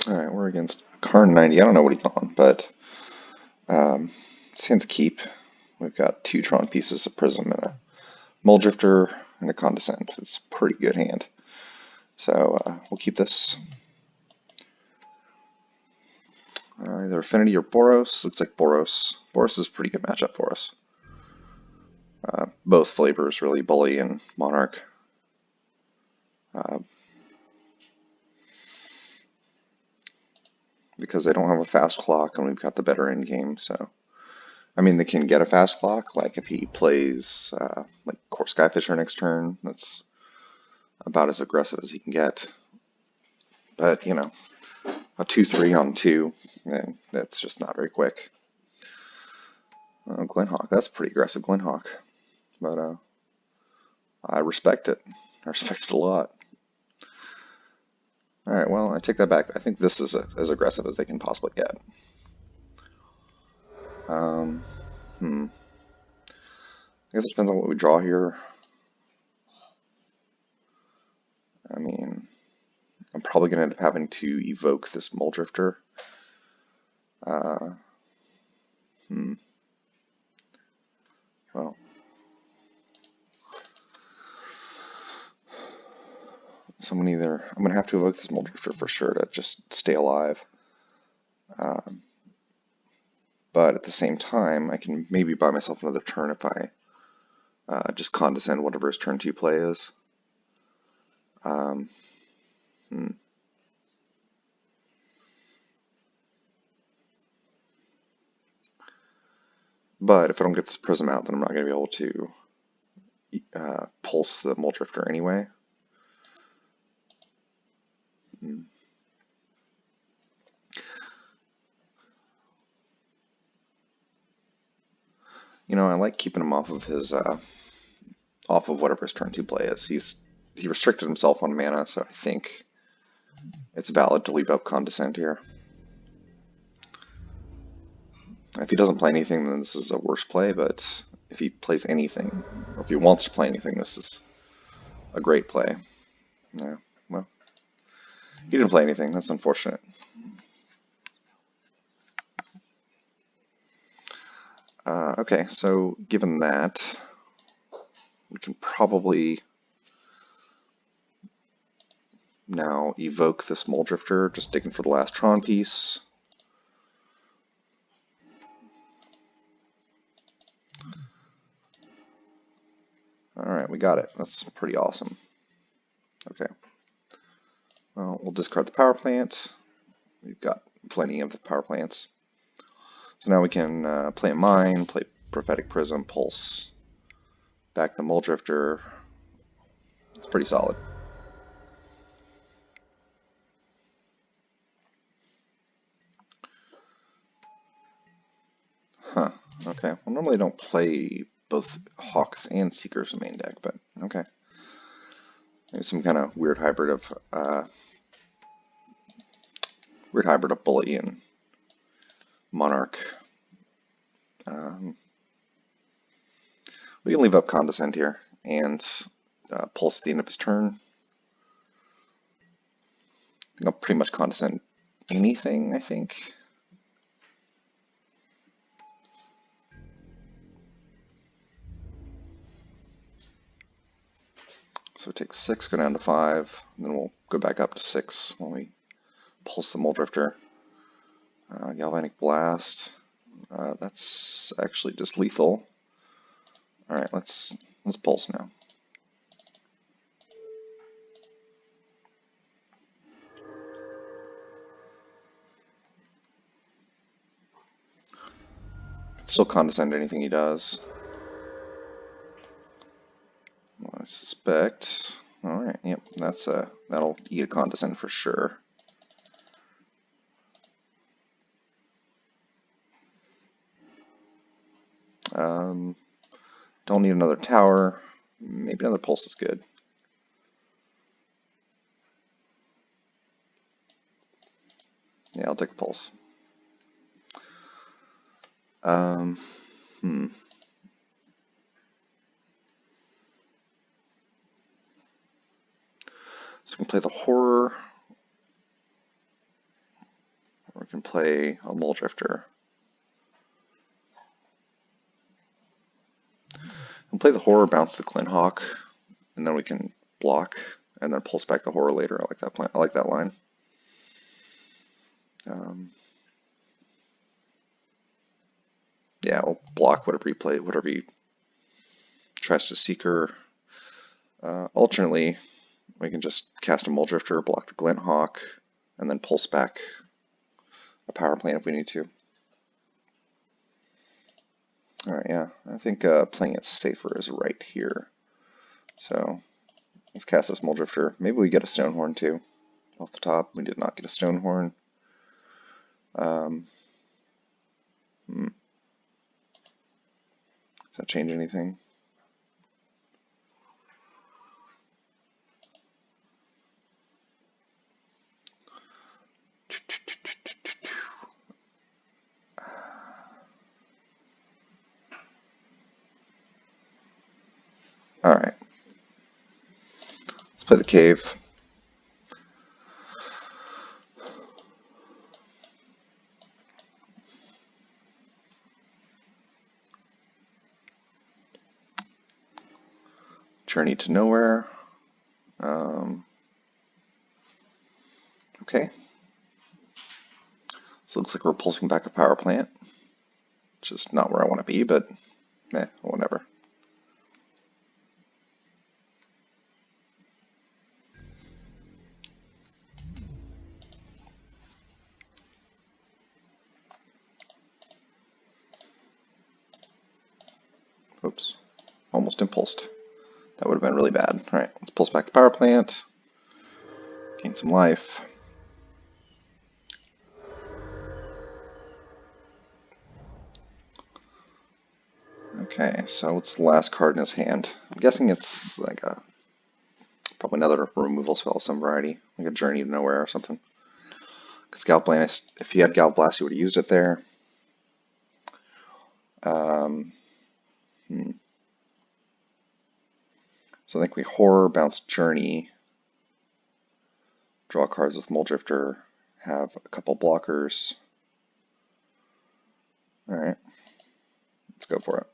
Alright, we're against Karn 90. I don't know what he's on, but sans keep. We've got 2 Tron pieces, a Prism, and a Mole Drifter, and a Condescend. It's a pretty good hand. So we'll keep this. Either Affinity or Boros. Looks like Boros. Boros is a pretty good matchup for us. Both flavors, really, Bully and Monarch. Because they don't have a fast clock and we've got the better end game, so I mean they can get a fast clock, like if he plays like Core Skyfisher next turn, that's about as aggressive as he can get. But you know, a 2-3 on 2, and that's just not very quick. Glenhawk, that's pretty aggressive, Glenhawk, but I respect it. I respect it a lot. Alright, well, I take that back. I think this is as aggressive as they can possibly get. I guess it depends on what we draw here. I mean, I'm probably going to end up having to evoke this Mole Drifter. Well, so I'm going to have to evoke this Mole Drifter for sure to just stay alive. But at the same time, I can maybe buy myself another turn if I just Condescend whatever his turn 2 play is. But if I don't get this Prism out, then I'm not going to be able to pulse the Mole Drifter anyway. You know, I like keeping him off of his off of whatever his turn 2 play is. He restricted himself on mana, so I think it's valid to leave up Condescend here. If he doesn't play anything, then this is a worse play, but if he plays anything, or if he wants to play anything, this is a great play. Yeah, well, he didn't play anything. That's unfortunate. Okay, so given that, we can probably now evoke this Mole Drifter, just digging for the last Tron piece. Alright, we got it. That's pretty awesome. Okay. Well, we'll discard the power plant. We've got plenty of the power plants. So now we can play a Mine, play Prophetic Prism, Pulse, back the Mole Drifter. It's pretty solid. Huh. Okay. Well, normally I don't play both Hawks and Seekers in the main deck, but okay. Maybe some kind of weird hybrid of Bully and Monarch. We can leave up Condescend here and pulse at the end of his turn. I think I'll pretty much Condescend anything, I think. So it takes 6, go down to 5, and then we'll go back up to 6 when we pulse the Mole Drifter. Galvanic Blast. That's actually just lethal. Alright, let's pulse now. Still Condescend anything he does. Well, I suspect. Alright, yep, that'll eat a Condescend for sure. Don't need another tower. Maybe another pulse is good. Yeah, I'll take a pulse. So we can play the Horror. play a Mole Drifter. We'll play the Horror, bounce the Glint Hawk, and then we can block, and then pulse back the Horror later. I like that plan. I like that line. Yeah, we'll block whatever you play, whatever he tries to Seeker. Alternately, we can just cast a Mole Drifter, block the Glint Hawk, and then pulse back a power plant if we need to. Alright, yeah, I think playing it safer is right here. So, let's cast this Mole Drifter. Maybe we get a Stonehorn too. Off the top, we did not get a Stonehorn. Does that change anything? Alright. Let's play the Cave. Journey to Nowhere. Okay. So it looks like we're pulsing back a power plant. Just not where I want to be, but whatever. Oops. Almost impulsed. That would have been really bad. Alright, let's pulse back the power plant. Gain some life. Okay, so what's the last card in his hand? I'm guessing it's like probably another removal spell of some variety, like a Journey to Nowhere or something. Because Galblast, if he had Galblast, he would have used it there. So I think we Horror, bounce Journey, draw cards with Mole Drifter, have a couple blockers. Alright, let's go for it.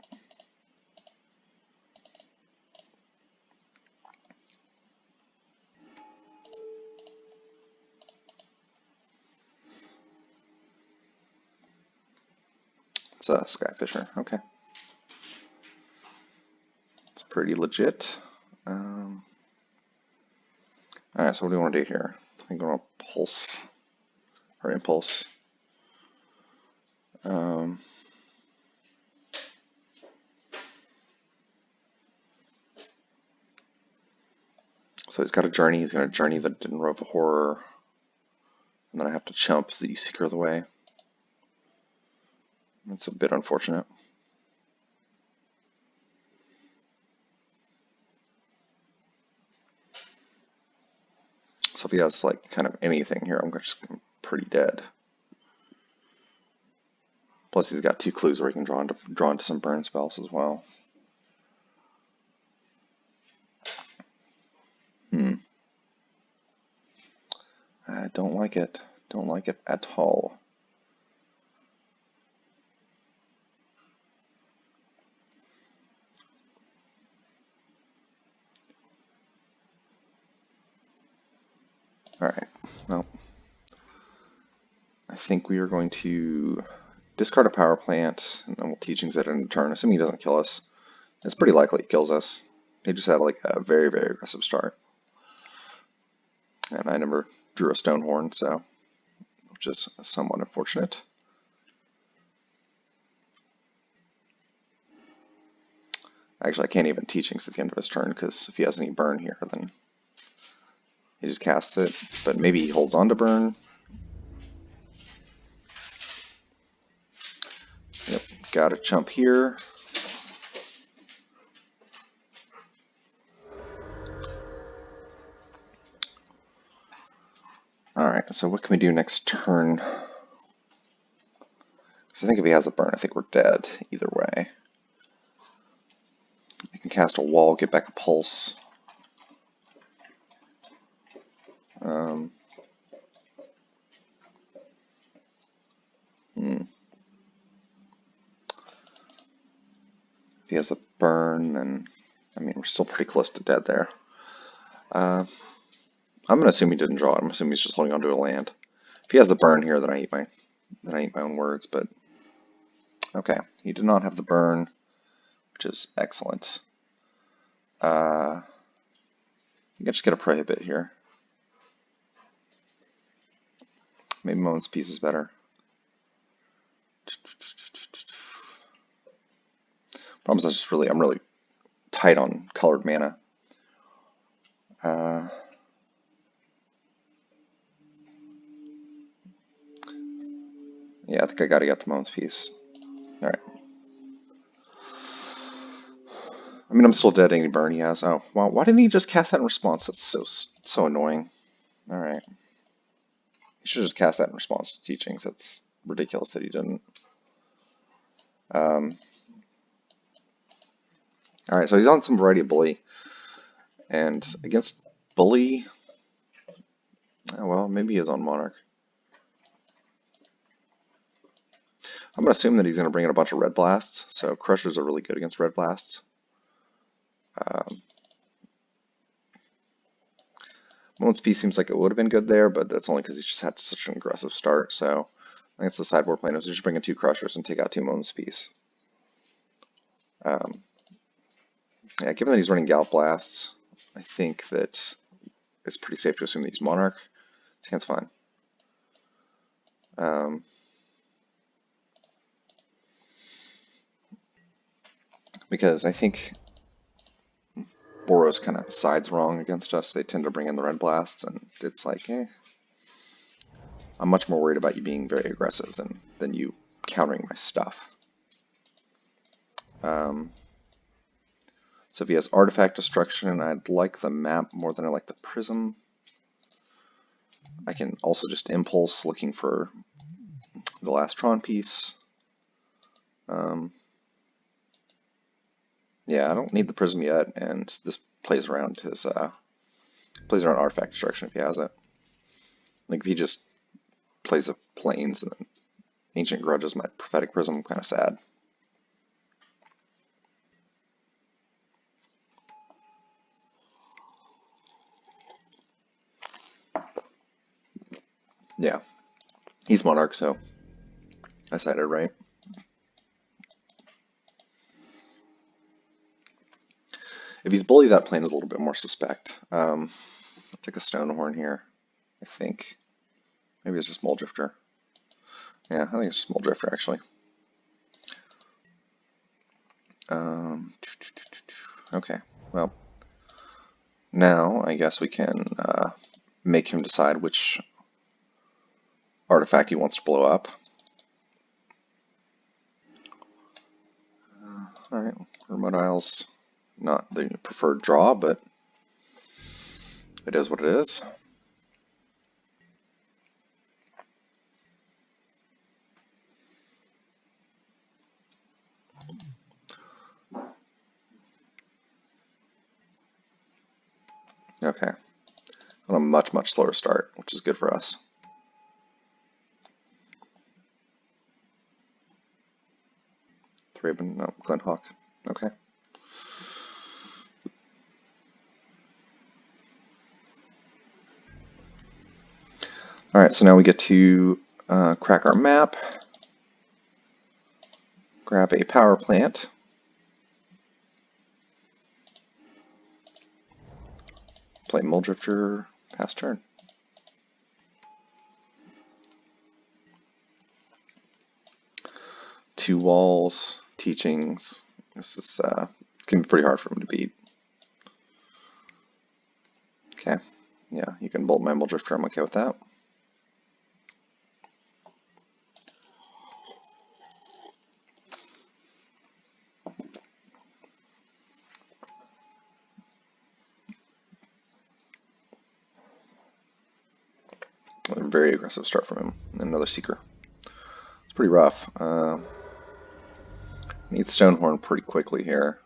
It's a Skyfisher, okay. It's pretty legit. Alright, so what do we want to do here? I think we want to pulse, or impulse. So he's got a Journey, he's got a Journey that didn't roll a Horror. And then I have to chump the Seeker of the Way. That's a bit unfortunate. So if he has like kind of anything here, I'm just pretty dead. Plus he's got 2 clues where he can draw into some burn spells as well. I don't like it. Don't like it at all. Alright, well, I think we are going to discard a power plant, and then we'll Teachings it in a turn, assuming he doesn't kill us. It's pretty likely he kills us. He just had like a very, very aggressive start. And I never drew a Stonehorn, so, which is somewhat unfortunate. Actually, I can't even Teachings at the end of his turn, because if he has any burn here, then he just casts it. But maybe he holds on to burn. Yep, got a chump here. Alright, so what can we do next turn? Because I think if he has a burn, I think we're dead either way. I can cast a wall, get back a pulse. he has a burn, then, I mean, we're still pretty close to dead there. I'm going to assume he didn't draw it. I'm assuming he's just holding on to a land. If he has the burn here, then I eat my own words, but okay. He did not have the burn, which is excellent. You can just get a prohibit here. Maybe Moment's Peace is better. Problem is, I'm really tight on colored mana. Yeah, I think I gotta get to Moment's Peace. Alright. I mean, I'm still dead any burn he has. Oh, well, why didn't he just cast that in response? That's so annoying. Alright. He should just cast that in response to Teachings. That's ridiculous that he didn't. Alright, so he's on some variety of Bully. And against Bully, oh, well, maybe he is on Monarch. I'm going to assume that he's going to bring in a bunch of Red Blasts, so Crushers are really good against Red Blasts. Moment's Peace seems like it would have been good there, but that's only because he's just had such an aggressive start, so I think it's the sideboard plan is just bring in 2 Crushers and take out 2 Moment's Peace. Yeah, given that he's running Gallop Blasts, I think that it's pretty safe to assume that he's Monarch. I think that's fine. Because I think Boros kind of sides wrong against us. They tend to bring in the Red Blasts, and it's like, I'm much more worried about you being very aggressive than you countering my stuff. So if he has Artifact Destruction, I'd like the map more than I like the Prism. I can also just Impulse looking for the last Tron piece. Yeah, I don't need the Prism yet, and this plays around his Artifact Destruction if he has it. Like if he just plays a Plains and then Ancient Grudges my Prophetic Prism, I'm kind of sad. Yeah, he's Monarch, so I sided right. If he's Bully, that plan is a little bit more suspect. I'll take a Stonehorn here, I think. Maybe it's just Mulldrifter. Yeah, I think it's just Mulldrifter, actually. Okay, well, now I guess we can make him decide which artifact he wants to blow up. Alright, Remote Isles, not the preferred draw, but it is what it is. Okay, on a much, much slower start, which is good for us. Thraben, no, Glenhawk, okay. Alright, so now we get to crack our map, grab a power plant, play Mulldrifter, pass turn. Two walls, Teachings. This is can be pretty hard for him to beat. Okay, yeah, you can bolt my Mulldrifter, I'm okay with that. A very aggressive start from him. Another Seeker. It's pretty rough. Need Stonehorn pretty quickly here.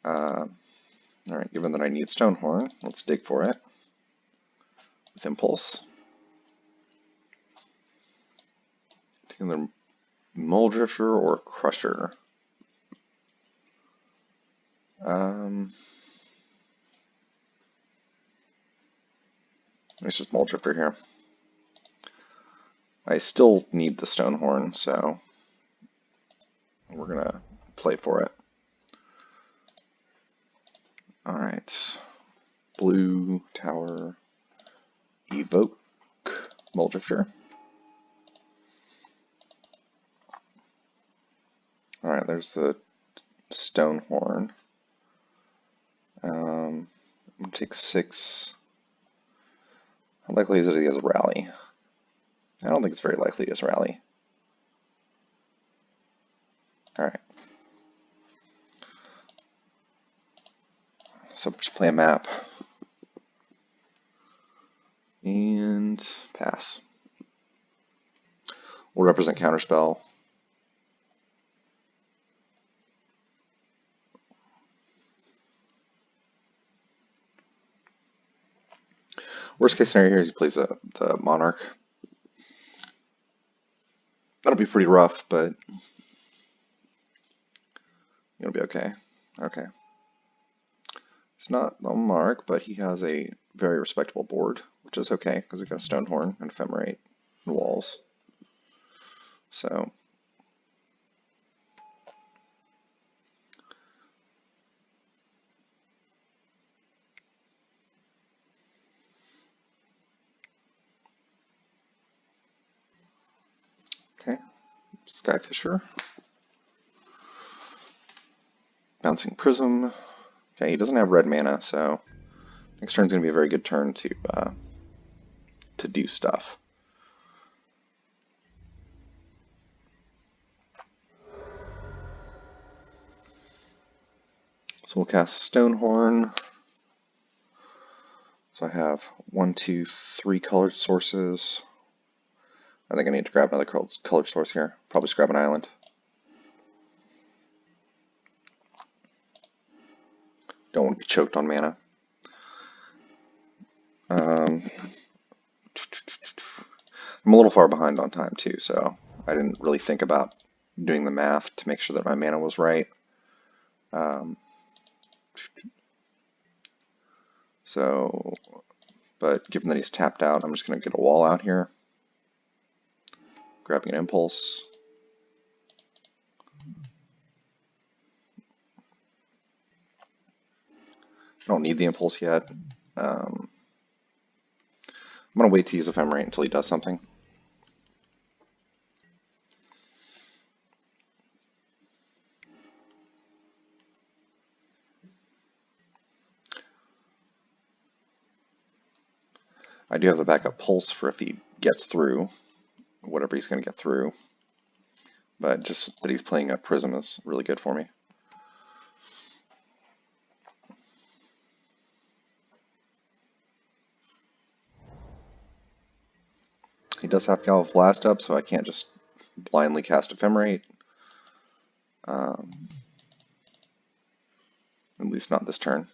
Alright, given that I need Stonehorn, let's dig for it with Impulse. Taking the Mulldrifter or Crusher. It's just Mole Drifter here. I still need the Stonehorn, so we're gonna play for it. Alright. Blue Tower. Evoke Mole Drifter. Alright, there's the Stonehorn. I'm going to take 6. How likely is it he has a rally? I don't think it's very likely he has a rally. Alright. So just play a map. And pass. We'll represent Counterspell. Worst case scenario here is he plays the Monarch. That'll be pretty rough, but it'll be okay. Okay. It's not the Monarch, but he has a very respectable board, which is okay, because we've got a Stonehorn and Ephemerate and walls. So okay. Skyfisher. Bouncing Prism. Okay, he doesn't have red mana, so next turn's going to be a very good turn to do stuff. So we'll cast Stonehorn. So I have 1, 2, 3 colored sources. I think I need to grab another colored source here. Probably scrap an island. Don't want to be choked on mana. I'm a little far behind on time too, so I didn't really think about doing the math to make sure that my mana was right. But given that he's tapped out, I'm just going to get a wall out here. Grabbing an Impulse. I don't need the Impulse yet. I'm going to wait to use Ephemerate until he does something. I do have the backup Pulse for if he gets through, whatever he's going to get through. But just that he's playing a Prism is really good for me. He does have Galv Blast up, so I can't just blindly cast Ephemerate. At least not this turn.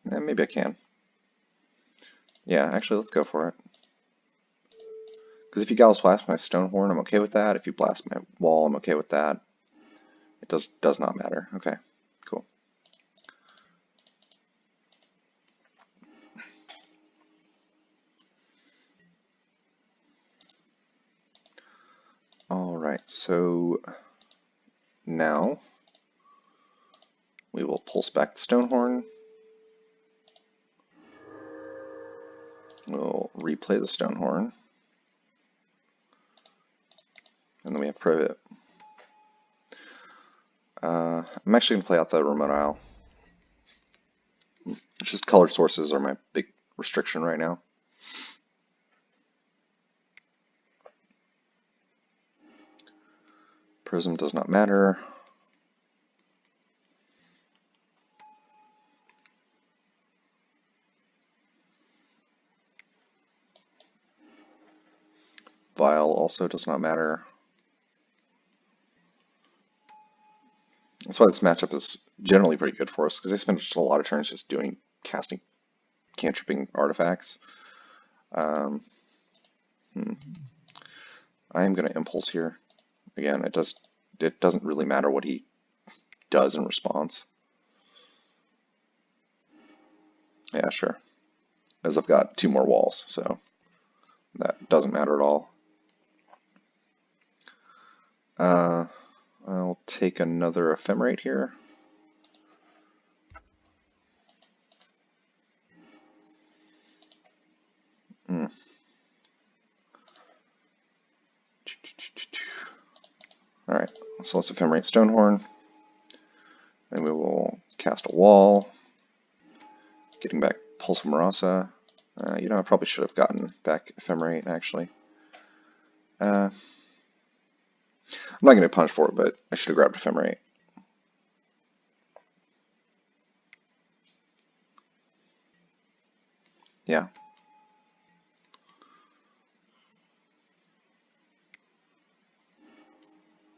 Maybe I can. Yeah, actually, let's go for it. Because if you Galv Blast my Stonehorn, I'm okay with that. If you blast my wall, I'm okay with that. It does not matter. Okay, cool. Alright, so now we will pulse back the Stonehorn. We'll replay the Stonehorn. And then we have Privet. I'm actually going to play out the Remote Isle. It's just colored sources are my big restriction right now. Prism does not matter. Vial also does not matter. That's why this matchup is generally pretty good for us, because they spend just a lot of turns just casting cantripping artifacts. I am going to Impulse here. Again, it doesn't really matter what he does in response. Yeah, sure. As I've got 2 more walls, so that doesn't matter at all. I'll take another ephemerate here. Alright, so let's ephemerate Stonehorn. Then we will cast a wall. Getting back Pulse of Marasa. You know, I probably should have gotten back ephemerate, actually. I'm not going to punish for it, but I should have grabbed ephemerate. Yeah.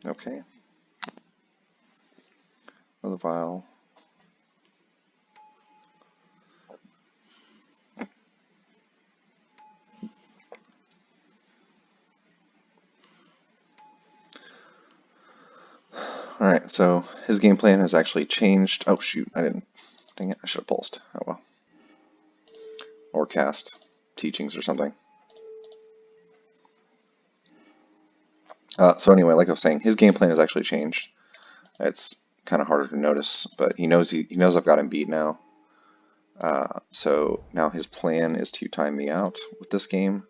Okay. Another vial. Alright, so his game plan has actually changed. Oh shoot, I didn't. Dang it, I should have pulsed. Oh well. Or cast teachings or something. So anyway, like I was saying, his game plan has actually changed. It's kind of harder to notice, but he knows I've got him beat now. So now his plan is to time me out with this game.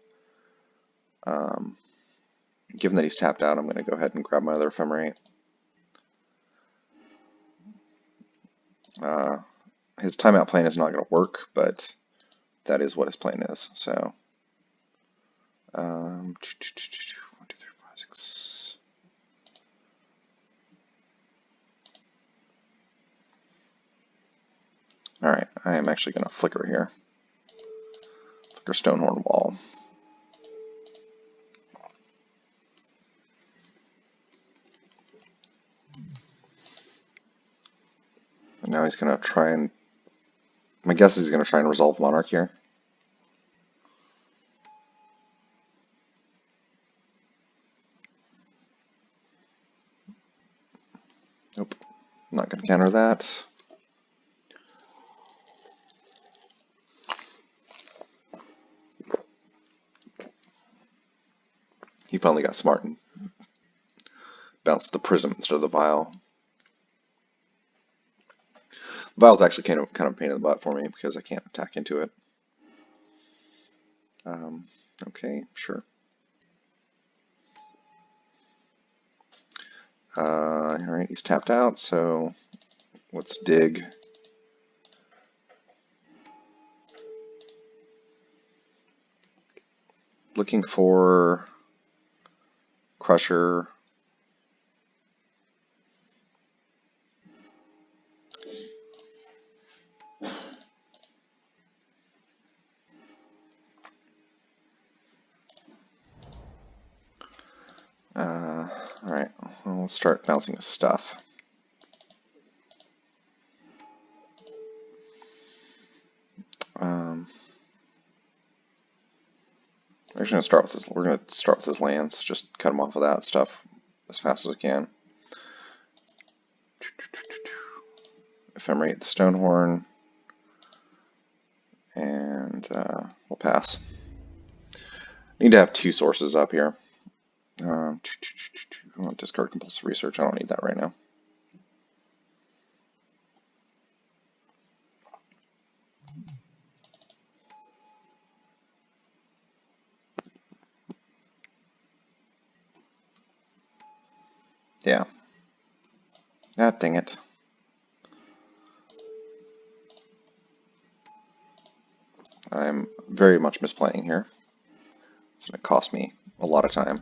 Given that he's tapped out, I'm going to go ahead and grab my other ephemerate. His timeout plan is not going to work, but that is what his plan is. So, 1, 2, 3, 4, 5, 6. Alright, I am actually going to flicker here. Flicker Stonehorn Wall. And now he's going to try and... My guess is he's going to try and resolve Monarch here. Nope. I'm not going to counter that. He finally got smart and bounced the prism instead of the vial. The vial's actually kind of a pain in the butt for me because I can't attack into it. Okay, sure. Alright, he's tapped out, so let's dig. Looking for Crusher. Alright, well, let's start bouncing his stuff. We're gonna start with his lands. Just cut him off of that stuff as fast as I can. Ephemerate the Stonehorn, and we'll pass. Need to have 2 sources up here. Discard Compulsive Research. I don't need that right now. Yeah. Ah, dang it. I'm very much misplaying here. It's going to cost me a lot of time.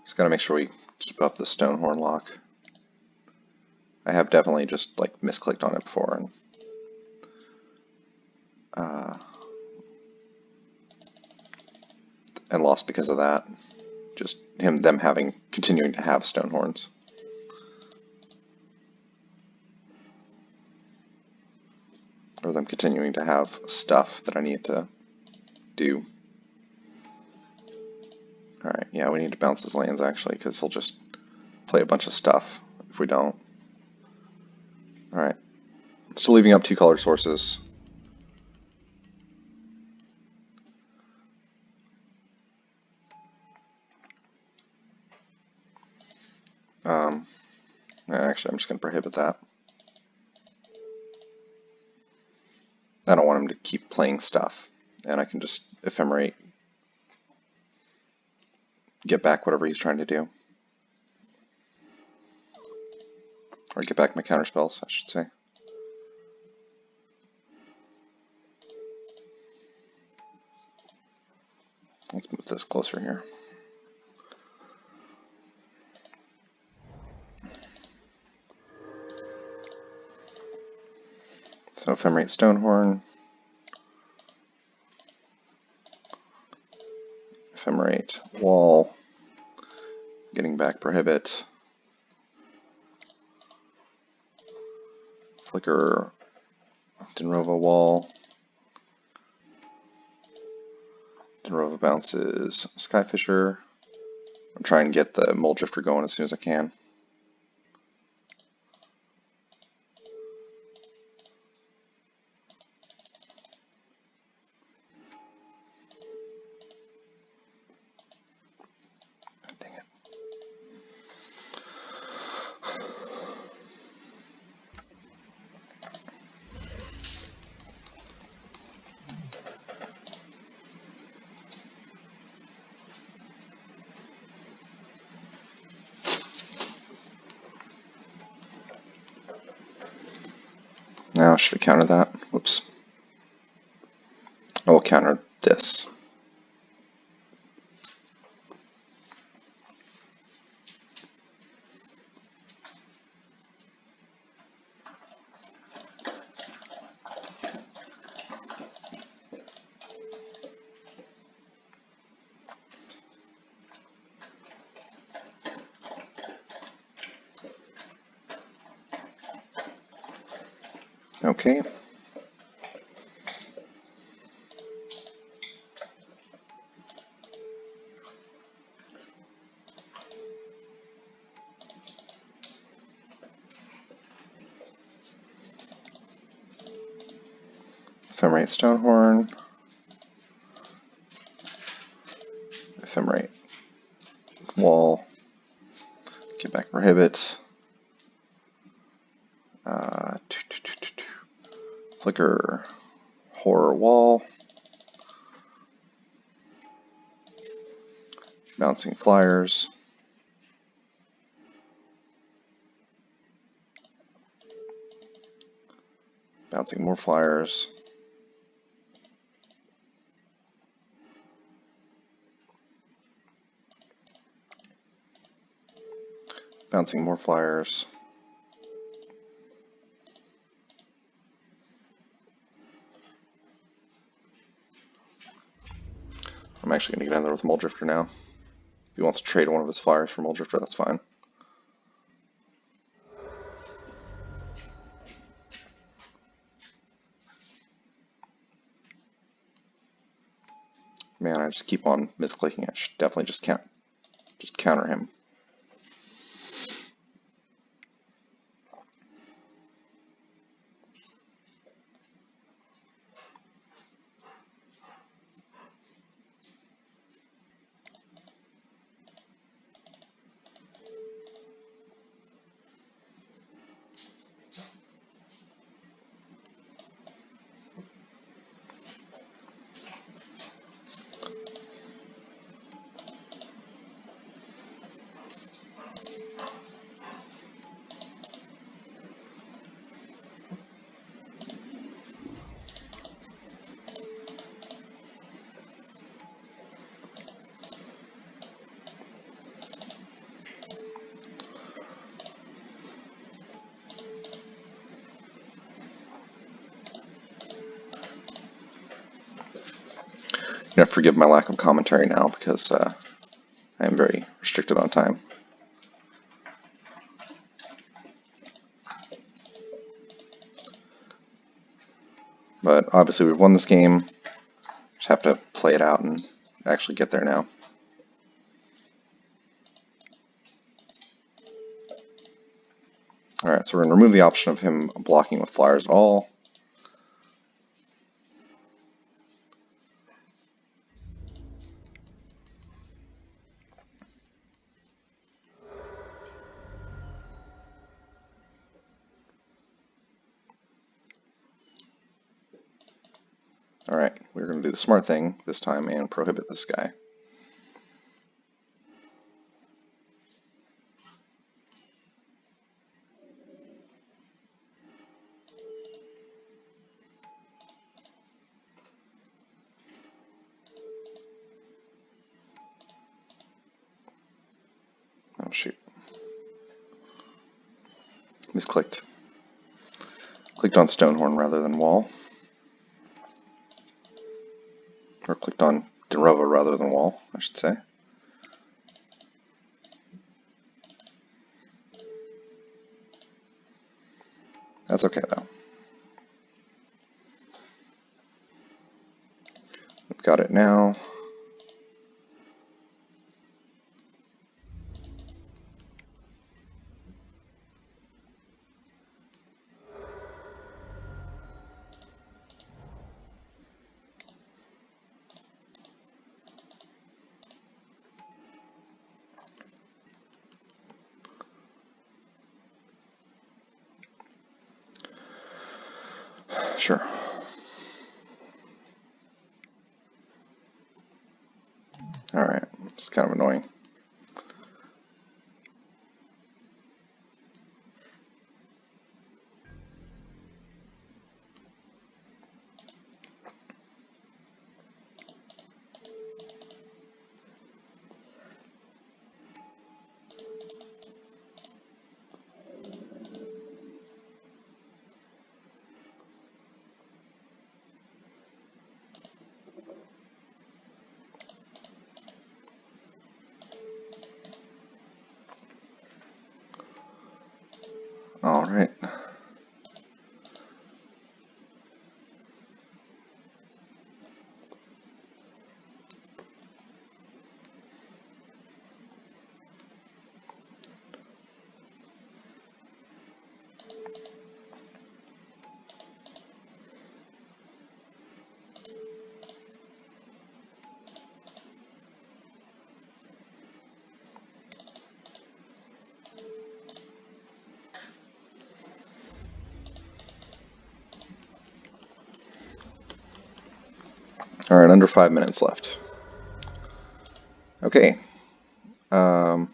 Just got to make sure we keep up the Stonehorn lock. I have definitely just like misclicked on it before and lost because of that. Just them continuing to have Stonehorns. or them continuing to have stuff that I need to do. Alright, yeah, we need to bounce his lands actually, because he'll just play a bunch of stuff if we don't. Alright, still leaving up 2 color sources. Actually, I'm just going to prohibit that. I don't want him to keep playing stuff, and I can just ephemerate, get back whatever he's trying to do. Or get back my counterspells, I should say. Let's move this closer here. So ephemerate Stonehorn, ephemerate Wall, getting back Prohibit, flicker Denrova Wall, Denrova bounces Skyfisher. I'm trying to get the Mole Drifter going as soon as I can. Dang it. Now I should have countered that. Whoops. I will counter this. Okay. Ephemerate Stonehorn. Ephemerate Wall. Get back Prohibit. Flicker Horror Wall. Bouncing Flyers. Bouncing more Flyers. Bouncing more Flyers. I'm actually going to get in there with Mole Drifter now. If he wants to trade one of his Flyers for Mole Drifter, that's fine. Man, I just keep on misclicking. I should definitely just counter him. You have to forgive my lack of commentary now because I am very restricted on time. But obviously we've won this game. Just have to play it out and actually get there now. Alright, so we're going to remove the option of him blocking with flyers at all. Alright, we're going to do the smart thing this time and prohibit this guy. Oh shoot. Misclicked. Clicked on Stonehorn rather than Wall. Or clicked on Denrova rather than Wall, I should say. That's okay though. We've got it now. Sure. Alright, it's kind of annoying. Alright. Alright, under 5 minutes left. Okay. So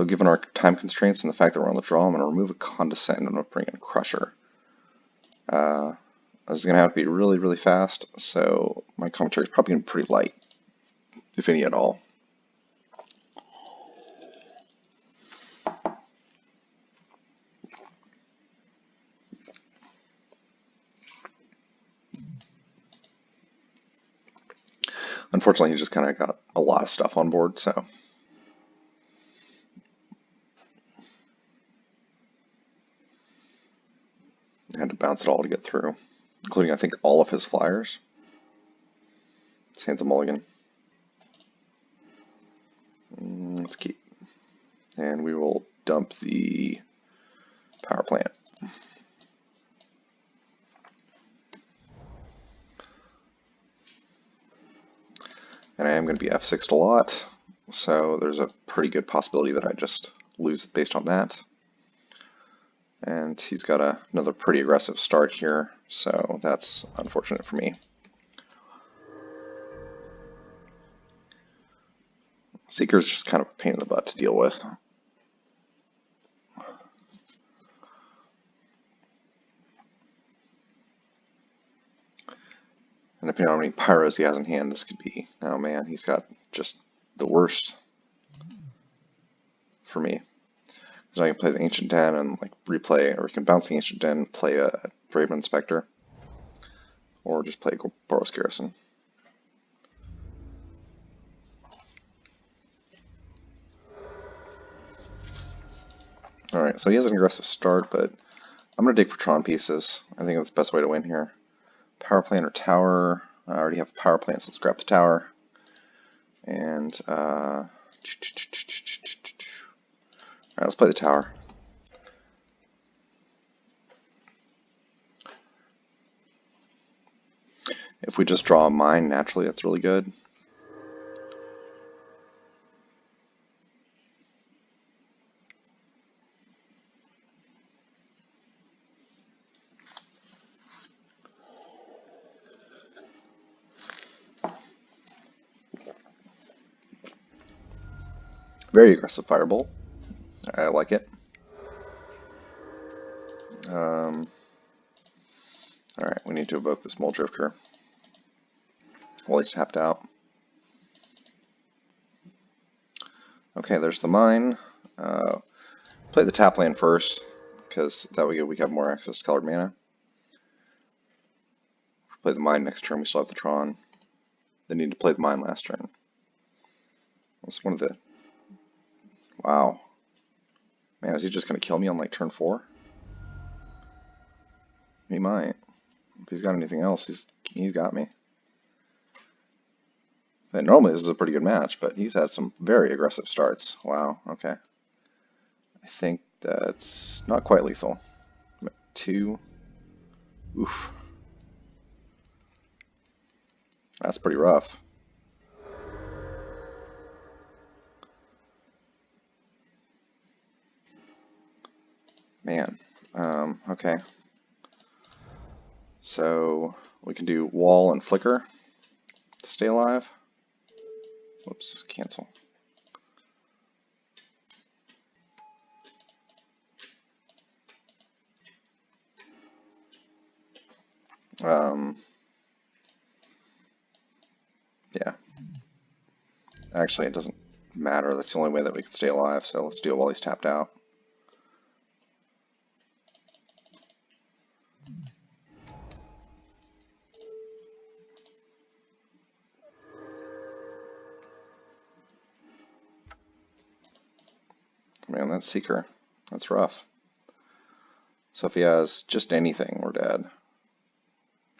given our time constraints and the fact that we're on the draw, I'm going to remove a Condescend and I'm going to bring in Crusher. This is going to have to be really, really fast, so my commentary is probably going to be pretty light, if any at all. Unfortunately, he just kind of got a lot of stuff on board, so. I had to bounce it all to get through, including, I think, all of his flyers. Let's hands a mulligan. Let's keep. And we will dump the power plant. And I am going to be F6'd a lot, so there's a pretty good possibility that I just lose based on that. And he's got another pretty aggressive start here, so that's unfortunate for me. Seeker's just kind of a pain in the butt to deal with. And depending on how many pyros he has in hand, this could be, oh man, he's got just the worst for me. So I can play the Ancient Den and like replay, or we can bounce the Ancient Den and play a Brave Inspector, or just play Boros Garrison. Alright, so he has an aggressive start, but I'm going to dig for Tron pieces. I think that's the best way to win here. Power plant or tower. I already have a power plant, so let's grab the tower. And, alright, let's play the tower. If we just draw a mine naturally, that's really good. Very aggressive firebolt. I like it. Alright, we need to evoke this Mole Drifter. Well, he's tapped out. Okay, there's the mine. Play the tap land first, because that way we have more access to colored mana. Play the mine next turn, we still have the Tron. They need to play the mine last turn. That's one of the... Wow. Man, is he just going to kill me on like turn 4? He might. If he's got anything else, he's got me. And normally this is a pretty good match, but he's had some very aggressive starts. Wow, okay. I think that's not quite lethal. 2. Oof. That's pretty rough. Man. Okay. So we can do wall and flicker to stay alive. Whoops, cancel. Yeah. Actually, it doesn't matter. That's the only way that we can stay alive, so let's do it while he's tapped out. Man, that's Seeker. That's rough. So if he has just anything, we're dead.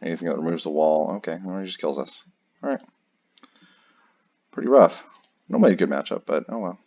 Anything that removes the wall, okay, well, he just kills us. Alright. Pretty rough. Normally a good matchup, but oh well.